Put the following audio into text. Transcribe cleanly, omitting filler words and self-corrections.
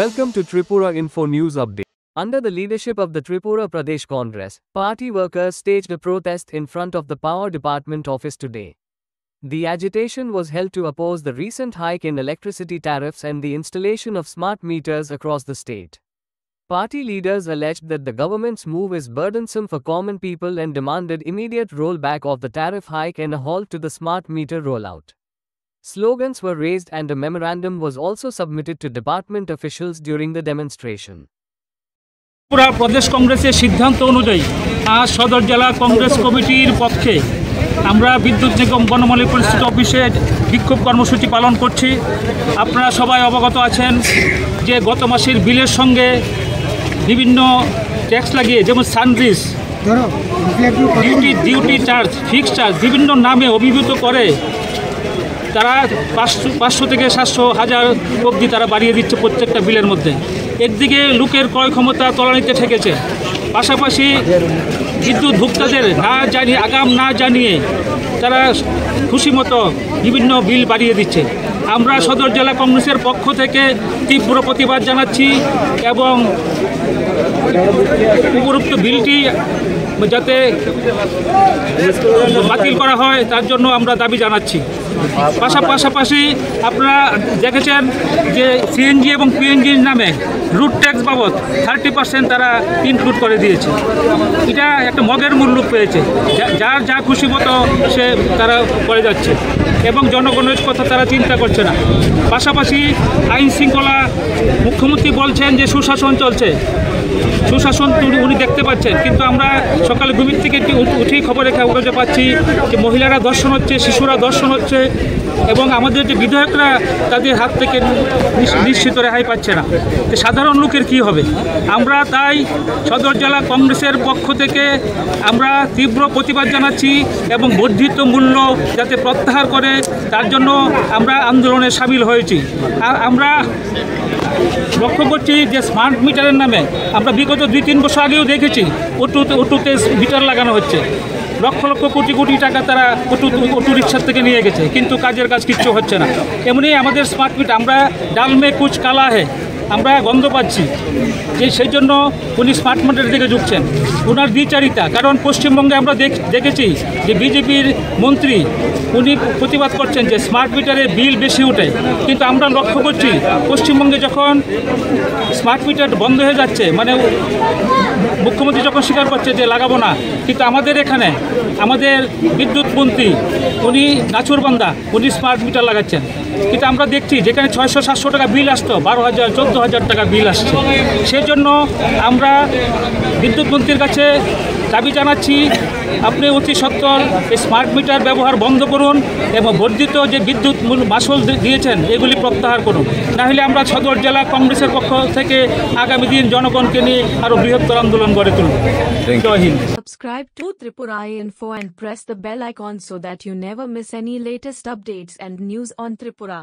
Welcome to Tripura Info News Update. Under the leadership of the Tripura Pradesh Congress, party workers staged a protest in front of the Power Department office today. The agitation was held to oppose the recent hike in electricity tariffs and the installation of smart meters across the state. Party leaders alleged that the government's move is burdensome for common people and demanded immediate rollback of the tariff hike and a halt to the smart meter rollout. Slogans were raised and a memorandum was also submitted to department officials during the demonstration. Tripura প্রদেশ কংগ্রেসের সিদ্ধান্ত অনুযায়ী আজ সদর জেলা কংগ্রেস কমিটির পক্ষে আমরা বিদ্যুৎ নিগম বনমালী পরিস্থিতি অফিসে বিক্ষোভ কর্মসূচি পালন করছি। আপনারা সবাই অবগত আছেন যে গত মাসের বিলের সঙ্গে বিভিন্ন ট্যাক্স লাগিয়ে যেমন সানরিস ডিউটি চার্জ ফিক্সড চার্জ বিভিন্ন নামে অভিভূত করে তারা 500 থেকে 700 হাজার অবধি তারা বাড়িয়ে দিচ্ছে প্রত্যেকটা বিলের মধ্যে। একদিকে লোকের ক্রয় ক্ষমতা তলানিতে ঠেকেছে, পাশাপাশি বিদ্যুৎ ভোক্তাদের আগাম না জানিয়ে তারা খুশিমতো বিভিন্ন বিল বাড়িয়ে দিচ্ছে। আমরা সদর জেলা কংগ্রেসের পক্ষ থেকে তীব্র প্রতিবাদ জানাচ্ছি এবং উপরোক্ত বিলটি যাতে বাতিল করা হয় তার জন্য আমরা দাবি জানাচ্ছি। পাশাপাশি আপনারা দেখেছেন যে সিএনজি এবং পিএনজির নামে রুট ট্যাক্স বাবদ 30% তারা ইনক্লুড করে দিয়েছে। এটা একটা মগের মূল্য পেয়েছে, যার যা খুশি মতো সে তারা করে যাচ্ছে এবং জনগণের কথা তারা চিন্তা করছে না। পাশাপাশি আইন শৃঙ্খলা মুখ্যমন্ত্রী বলছেন যে সুশাসন চলছে, সুশাসন উনি দেখতে পাচ্ছেন, কিন্তু আমরা সকালে ঘুমির থেকে উঠেই খবরে কাগজে পাচ্ছি যে মহিলারা ধর্ষণ হচ্ছে, শিশুরা ধর্ষণ হচ্ছে এবং আমাদের যে বিধায়করা তাদের হাত থেকে নিশ্চিত রেহাই পাচ্ছে না। তো সাধারণ লোকের কি হবে? আমরা তাই সদর জেলা কংগ্রেসের পক্ষ থেকে আমরা তীব্র প্রতিবাদ জানাচ্ছি এবং বর্ধিত মূল্য যাতে প্রত্যাহার করে তার জন্য আমরা আন্দোলনে সামিল হয়েছি। আমরা লক্ষ্য করছি যে স্মার্ট মিটারের নামে আমরা বিগত 2-3 বছর আগেও দেখেছি অটোতে মিটার লাগানো হচ্ছে, লক্ষ লক্ষ কোটি কোটি টাকা তারা অটো রিক্সার থেকে নিয়ে গেছে, কিন্তু কাজের কাজ কিচ্ছু হচ্ছে না। এমনি আমাদের স্মার্ট মিটার আমরা ডাল মে কুচ কালা হে আমরা গন্ধ পাচ্ছি যে সেই জন্য উনি স্মার্ট মিটারের দিকে ঝুঁকছেন। ওনার দ্বিচারিতা, কারণ পশ্চিমবঙ্গে আমরা দেখেছি যে বিজেপির মন্ত্রী উনি প্রতিবাদ করছেন যে স্মার্ট মিটারে বিল বেশি ওঠে, কিন্তু আমরা লক্ষ্য করছি পশ্চিমবঙ্গে যখন স্মার্ট মিটার বন্ধ হয়ে যাচ্ছে, মানে মুখ্যমন্ত্রী যখন স্বীকার করছে যে লাগাবো না, কিন্তু আমাদের এখানে আমাদের বিদ্যুৎ মন্ত্রী উনি নাচুরবান্দা উনি স্মার্ট মিটার লাগাচ্ছেন, কিন্তু আমরা দেখছি যেখানে 600-700 টাকা বিল আসতো 12,000-14,000 টাকা বিল আসছে। সেই জন্য আমরা বিদ্যুৎ মন্ত্রীর কাছে দাবি জানাচ্ছি আপনি অতি সত্বর এই স্মার্ট মিটার ব্যবহার বন্ধ করুন এবং বর্ধিত যে বিদ্যুৎ মাশুল দিয়েছেন এগুলি প্রত্যাহার করুন, না হলে আমরা সদর জেলা কংগ্রেসের পক্ষ থেকে আগামী দিন জনগণকে নিয়ে আরও বৃহত্তর আন্দোলন গড়ে তুলব। জয় Hind. Subscribe to Tripura Info and press the bell icon so that you never miss any latest updates and news on Tripura.